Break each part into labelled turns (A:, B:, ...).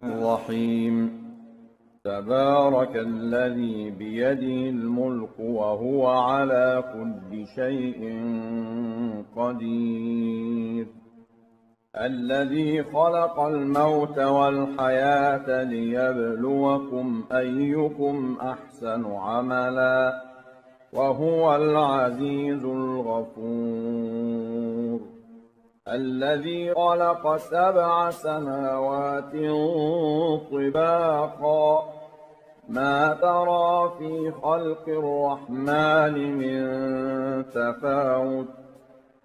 A: الرحيم تبارك الذي بيده الملك وهو على كل شيء قدير الذي خلق الموت والحياة ليبلوكم أيكم أحسن عملا وهو العزيز الغفور الذي خلق 7 سماوات طباقا ما ترى في خلق الرحمن من تفاوت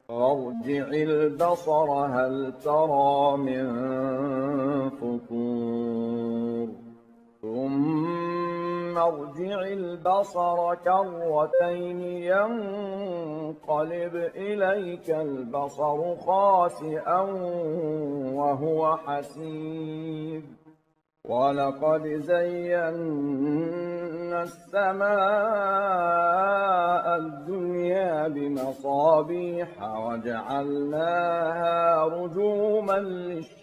A: فارجع البصر هل ترى من فطور ثم ارجع البصر كرتين ينقلب إليك البصر خاسئا وهو حسير ولقد زينا السماء الدنيا بمصابيح وجعلناها رجوما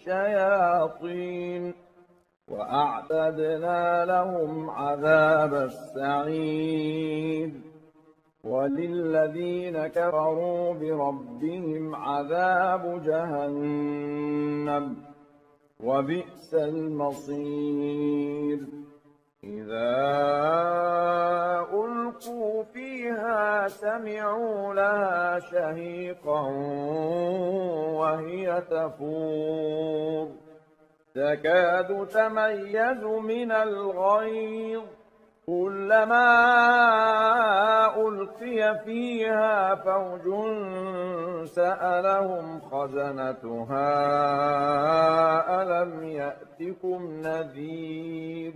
A: للشياطين وأعتدنا لهم عذاب السعير وللذين كفروا بربهم عذاب جهنم وبئس المصير إذا ألقوا فيها سمعوا لها شهيقا وهي تفور تكاد تميز من الغيظ كلما ألقي فيها فوج سألهم خزنتها ألم يأتكم نذير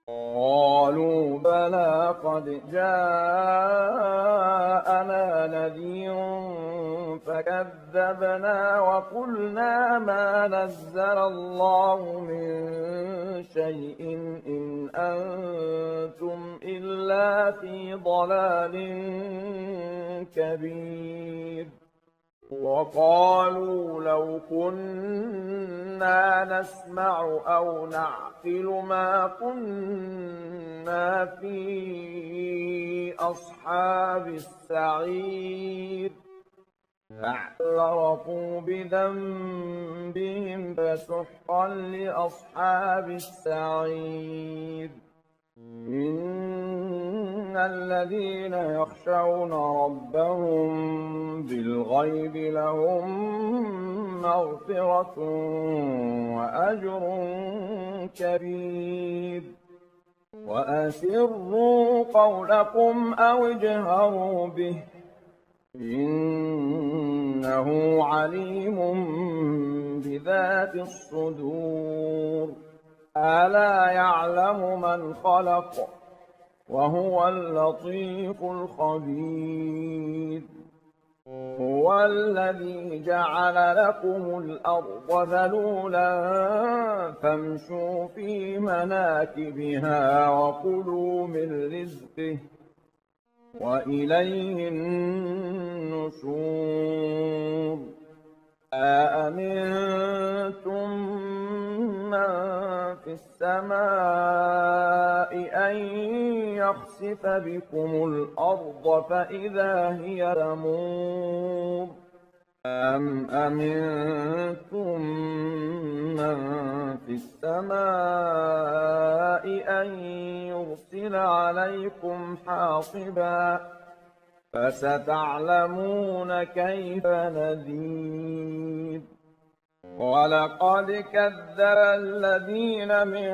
A: قالوا بلى قد جاءنا نذير فكذبنا وقلنا ما نزل الله من شيء إن أنتم إلا في ضلال كبير وقالوا لو كنا نسمع أو نعقل ما كنا في أصحاب السعير فاعترفوا بذنبهم فسحقا لأصحاب السعير إن الذين يخشون ربهم بالغيب لهم مغفرة وأجر كبير وأسروا قولكم أو اجهروا به إنه عليم بذات الصدور ألا يعلم من خلق وهو اللطيف الخبير هو الذي جعل لكم الأرض ذلولا فامشوا في مناكبها وكلوا من رزقه وإليه النشور أأمنتم من في السماء أن يخسف بكم الأرض فإذا هي تمور أم أمنتم من في السماء أن يرسل عليكم حاصبا فستعلمون كيف نذير ولقد كذب الذين من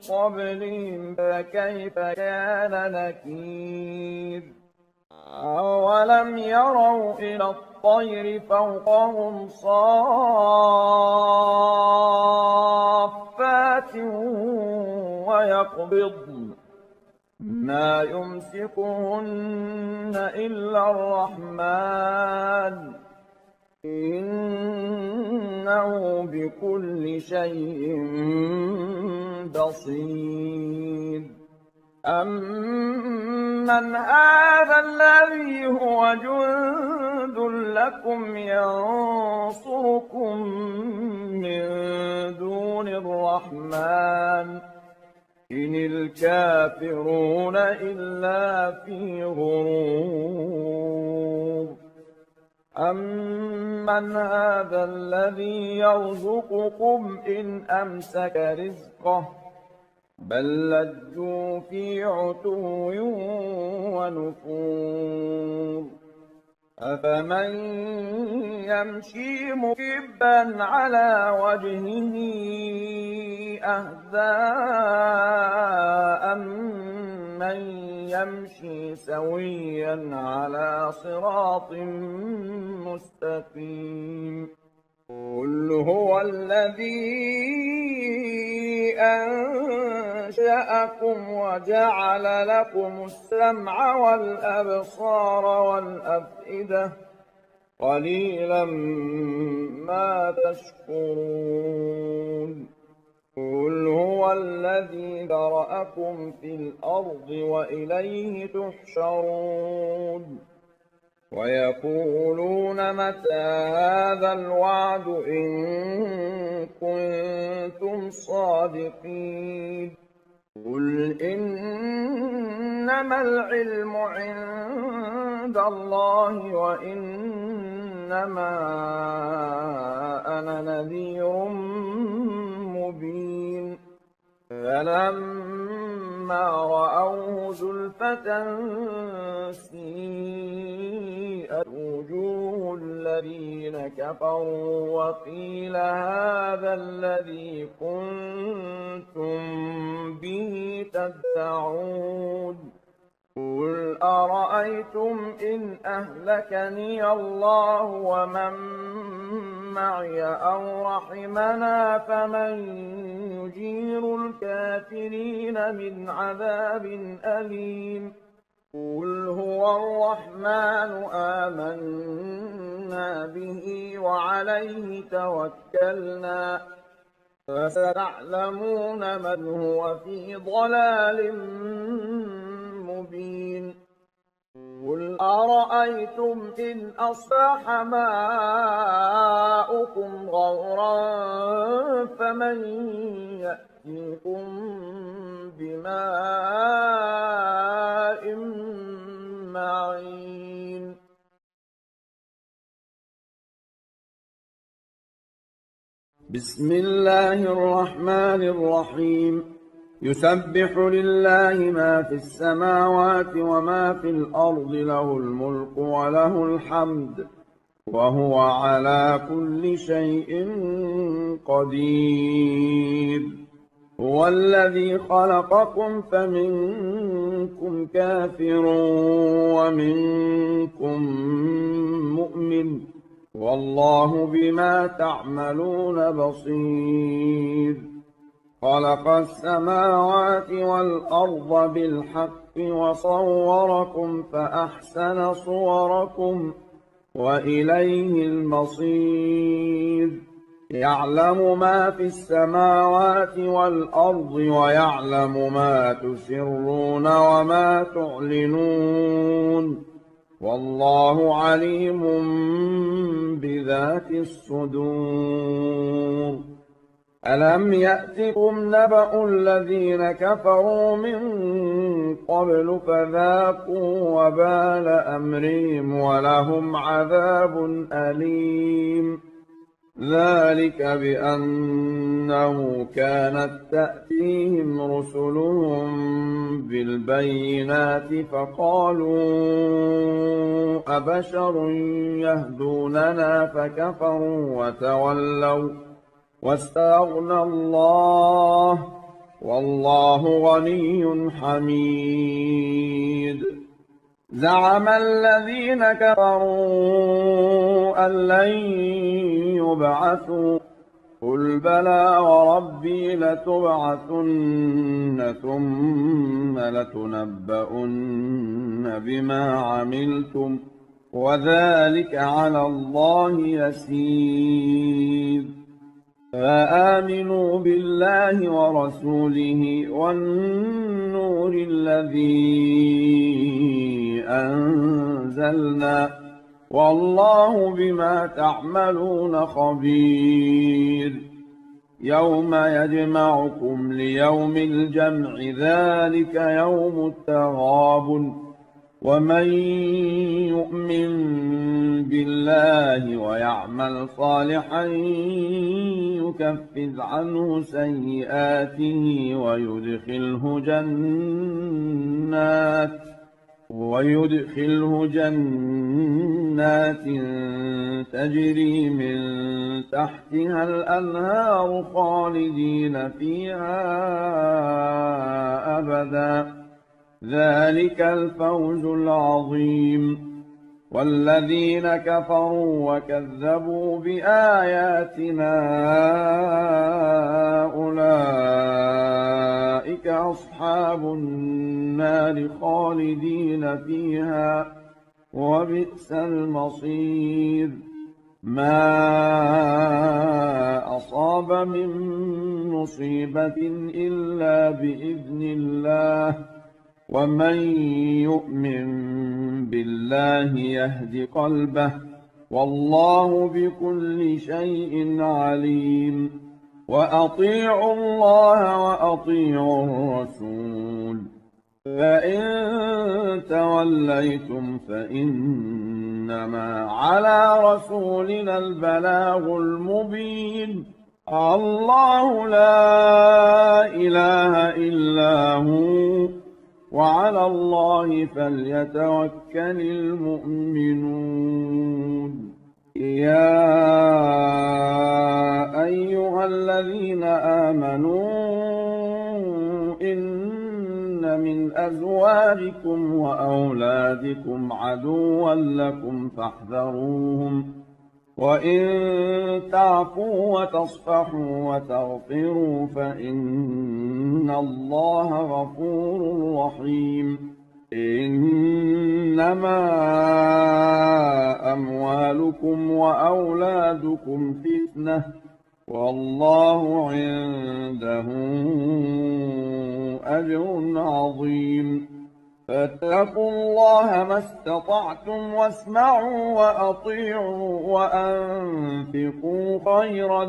A: قبلهم فكيف كان نكير أولم يروا إلى الطير فوقهم صافات ويقبضن ما يمسكهن إلا الرحمن إنه بكل شيء بصير أمن هذا الذي هو جند لكم ينصركم من دون الرحمن الكافرون إلا في غرور. أمن هذا الذي يرزقكم إن أمسك رزقه بل لجوا في عتو ونفور. أفمن يمشي مكبا على وجهه أهدى أمن يمشي سويا على صراط مستقيم. قل هو الذي أنشأكم وجعل لكم السمع والأبصار والأفئدة قليلا ما تشكرون. قل هو الذي ذرأكم في الأرض وإليه تحشرون. ويقولون متى هذا الوعد إن كنتم صادقين. قل إنما العلم عند الله وإنما أنا نذير مبين. فلما رأوه زلفة سيئت وجوه الذين كفروا وقيل هذا الذي كنتم به تدعون. قل أرأيتم إن أهلكني الله ومن معي أو رحمنا فمن يجير الكافرين من عذاب أليم. قل هو الرحمن آمنا به وعليه توكلنا فستعلمون من هو في ضلال مبين. قل أرأيتم إن أصبح ماؤكم غورا فمن يأتيكم بماء معين. بسم الله الرحمن الرحيم. يسبح لله ما في السماوات وما في الأرض له الملك وله الحمد وهو على كل شيء قدير. هو الذي خلقكم فمنكم كافر ومنكم مؤمن والله بما تعملون بصير. خلق السماوات والأرض بالحق وصوركم فأحسن صوركم وإليه المصير. يعلم ما في السماوات والأرض ويعلم ما تسرون وما تعلنون والله عليم بذات الصدور. ألم يأتكم نبأ الذين كفروا من قبل فذاقوا وبال أمرهم ولهم عذاب أليم. ذلك بأنه كانت تأتيهم رسلهم بالبينات فقالوا أبشر يهدوننا فكفروا وتولوا واستغنى الله والله غني حميد. زعم الذين كفروا أن لن يبعثوا قل بلى وربي لتبعثن ثم لتنبؤن بما عملتم وذلك على الله يسير. فآمنوا بالله ورسوله والنور الذي أنزلنا والله بما تعملون خبير. يوم يجمعكم ليوم الجمع ذلك يوم التغابن ومن يؤمن بالله ويعمل صالحا يكفر عنه سيئاته ويدخله جنات تجري من تحتها الأنهار خالدين فيها أبدا ذلك الفوز العظيم. والذين كفروا وكذبوا بآياتنا أولئك أصحاب النار خالدين فيها وبئس المصير. ما أصاب من مصيبة إلا بإذن الله ومن يؤمن بالله يهد قلبه والله بكل شيء عليم. وأطيعوا الله وأطيعوا الرسول فإن توليتم فإنما على رسولنا البلاغ المبين. الله لا إله إلا هو وعلى الله فليتوكل المؤمنون. يا أيها الذين آمنوا إن من أزواجكم وأولادكم عدوا لكم فاحذروهم وإن تعفوا وتصفحوا وتغفروا فإن الله غفور رحيم. إنما أموالكم وأولادكم فتنة والله عنده أجر عظيم. فاتقوا الله ما استطعتم واسمعوا وأطيعوا وأنفقوا خيرا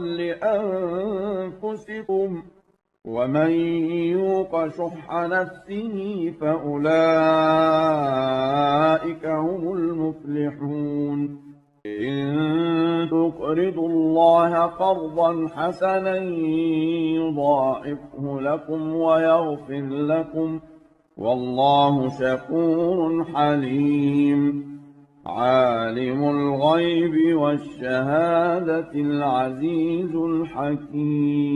A: لأنفسكم ومن يوق شح نفسه فأولئك هم المفلحون. إن تقرضوا الله قرضا حسنا يضاعفه لكم ويغفر لكم والله شكور حليم. عالم الغيب والشهادة العزيز الحكيم.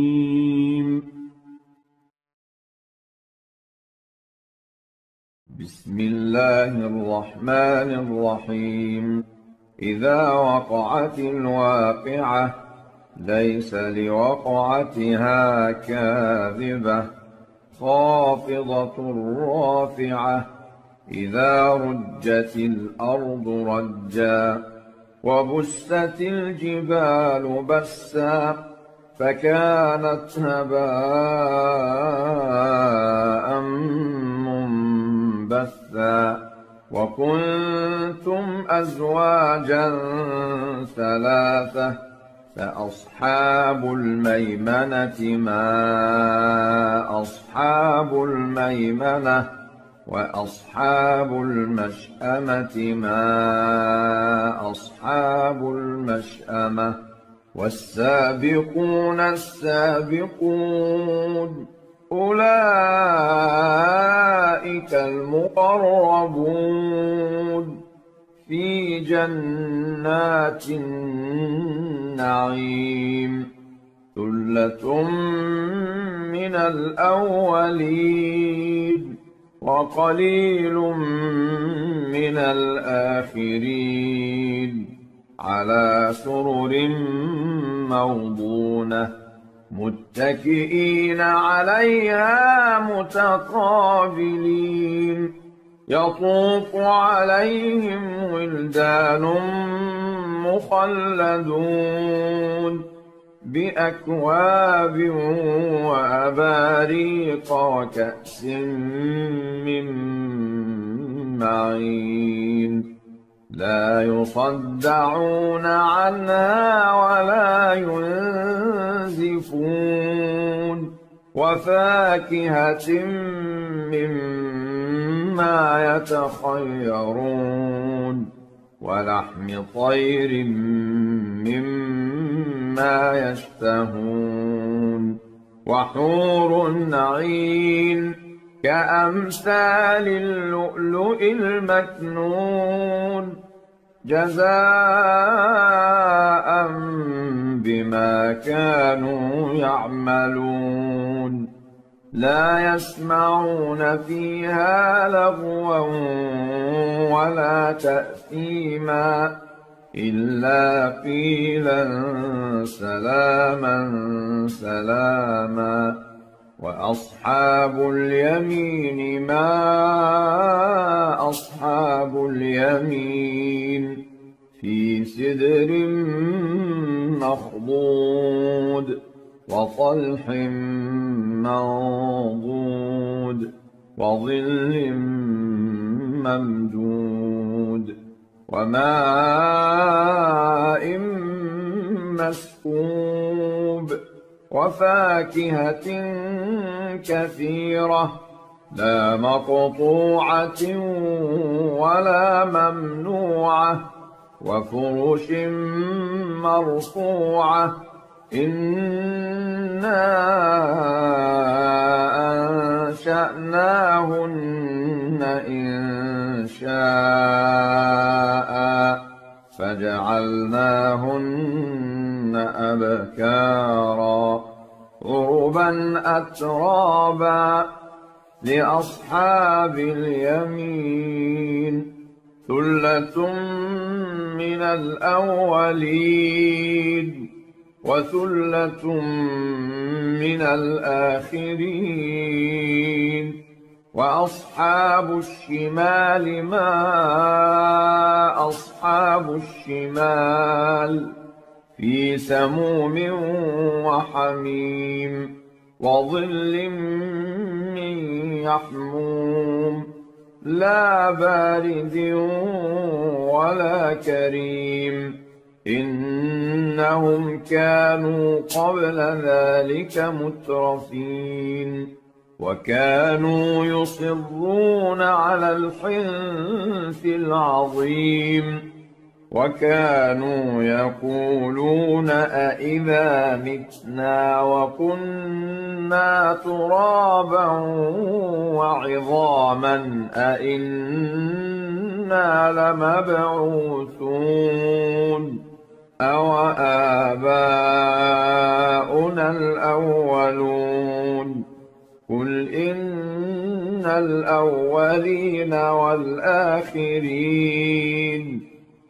A: بسم الله الرحمن الرحيم. إذا وقعت الواقعة ليس لوقعتها كاذبة خافضة رافعة إذا رجت الأرض رجا وبست الجبال بسا فكانت هباء منبثا وكنتم أزواجا ثلاثة فأصحاب الميمنة ما أصحاب الميمنة وأصحاب المشأمة ما أصحاب المشأمة والسابقون السابقون أولئك المقربون في جنات النعيم ثلة من الأولين وقليل من الآخرين على سرر موضونة متكئين عليها متقابلين يطوف عليهم ولدان مخلدون بأكواب وأباريق وكأس من معين لا يصدعون عنها ولا ينزفون وفاكهة مما يتخيرون ولحم طير مما يشتهون وحور عين كأمثال اللؤلؤ المكنون جزاء بما كانوا يعملون لا يسمعون فيها لغوا ولا تأثيما إلا قيلا سلاما سلاما وأصحاب اليمين ما أصحاب اليمين في سدر مخضود وطلح منضود وظل ممدود وماء مسكوب وفاكهة كثيرة لا مقطوعة ولا ممنوعة وفرش مرفوعة إنا أنشأناهن إنشاء فجعلناهن أبكارا عربا أترابا لأصحاب اليمين ثلة من الأولين وثلة من الآخرين وأصحاب الشمال ما أصحاب الشمال في سموم وحميم وظل من يحموم لا بارد ولا كريم إنهم كانوا قبل ذلك مترفين وكانوا يصرون على الحنث العظيم وكانوا يقولون أئذا متنا وكنا ترابا وعظاما أئنا لمبعوثون أو آباؤنا الأولون قل إن الأولين والآخرين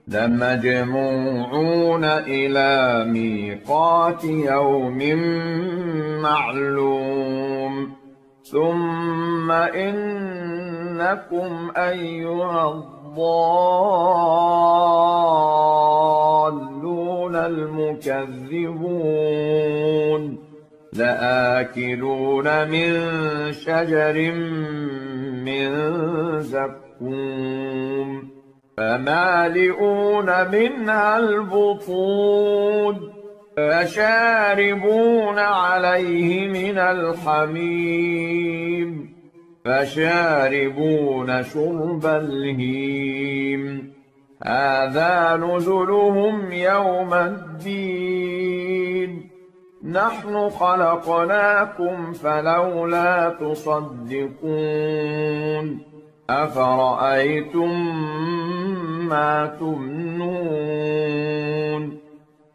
A: لمجموعون إلى ميقات يوم معلوم ثم إنكم أيها الضالون المكذبون لآكلون من شجر من زقوم فمالئون منها البطون فشاربون عليه من الحميم فشاربون شرب الهيم هذا نزلهم يوم الدين نحن خلقناكم فلولا تصدقون أفرأيتم ما تمنون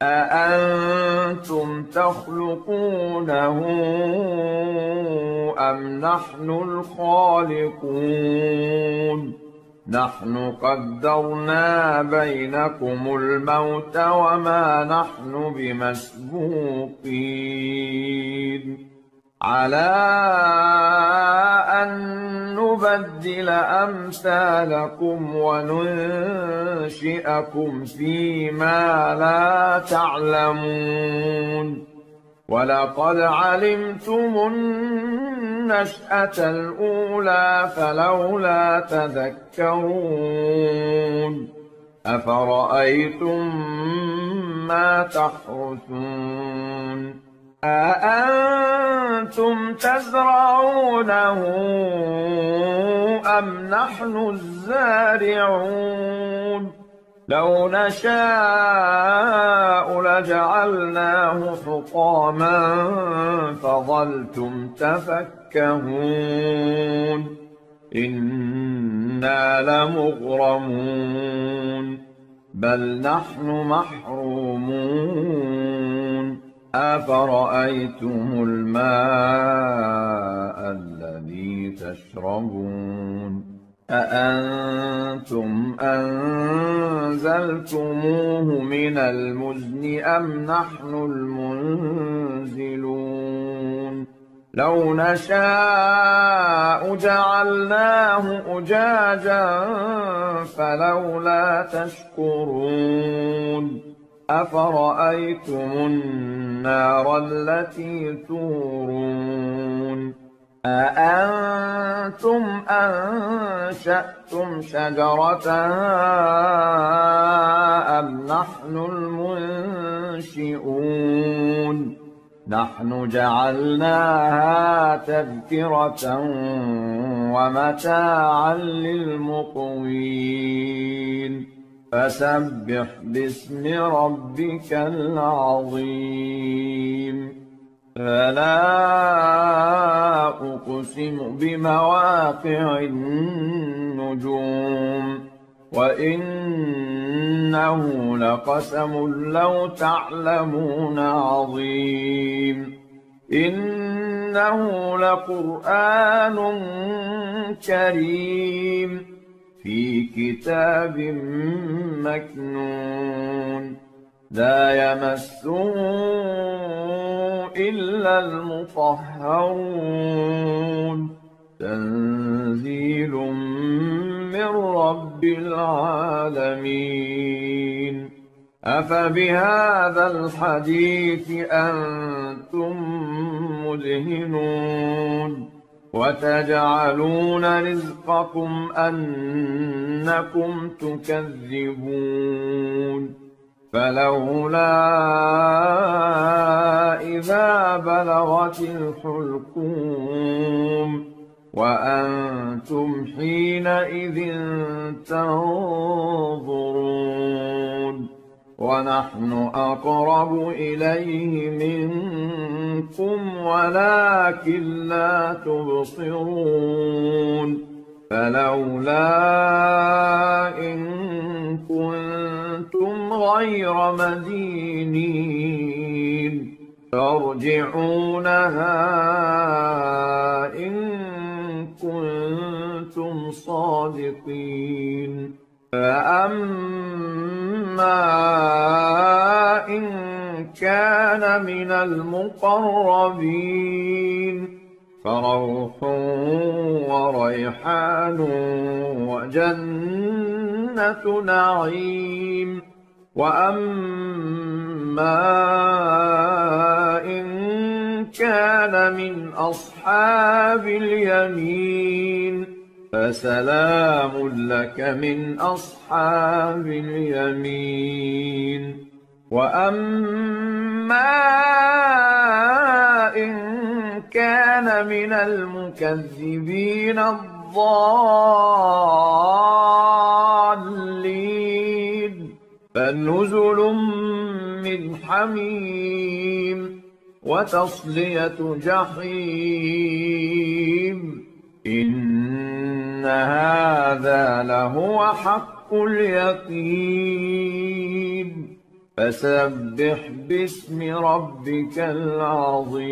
A: أأنتم تخلقونه أم نحن الخالقون نحن قدرنا بينكم الموت وما نحن بمسبوقين على أن نبدل أمثالكم وننشئكم فيما لا تعلمون ولقد علمتم النشأة الأولى فلولا تذكرون أفرأيتم ما تحرثون أأنتم تزرعونه أم نحن الزارعون لو نشاء لجعلناه حطاما فظلتم تفكهون إنا لمغرمون بل نحن محرومون أفرأيتم الماء الذي تشربون أأنتم أنزلتموه من المزن أم نحن المنزلون لو نشاء جعلناه أجاجا فلولا تشكرون أفرأيتم النار التي تورون أأنتم أنشأتم شجرتها أم نحن المنشئون نحن جعلناها تذكرة ومتاعا للمقوين فسبح باسم ربك العظيم فلا أقسم بمواقع النجوم وإنه لقسم لو تعلمون عظيم إنه لقرآن كريم في كتاب مكنون لا يمسه إلا المطهرون تنزيل من رب العالمين أفبهذا الحديث أنتم مدهنون وتجعلون رزقكم أنكم تكذبون فلولا إذا بلغت الحلقوم وأنتم حينئذ تنظرون ونحن أقرب إليه منكم ولكن لا تبصرون فلولا إن كنتم غير مدينين ترجعونها إن كنتم صادقين فأما إن كان من المقربين فروح وريحان وجنة نعيم وأما إن كان من أصحاب اليمين فسلام لك من أصحاب اليمين وأما إن كان من المكذبين الضالين فنزل من حميم وتصلية جحيم إن هذا لهو حق اليقين فسبح باسم ربك العظيم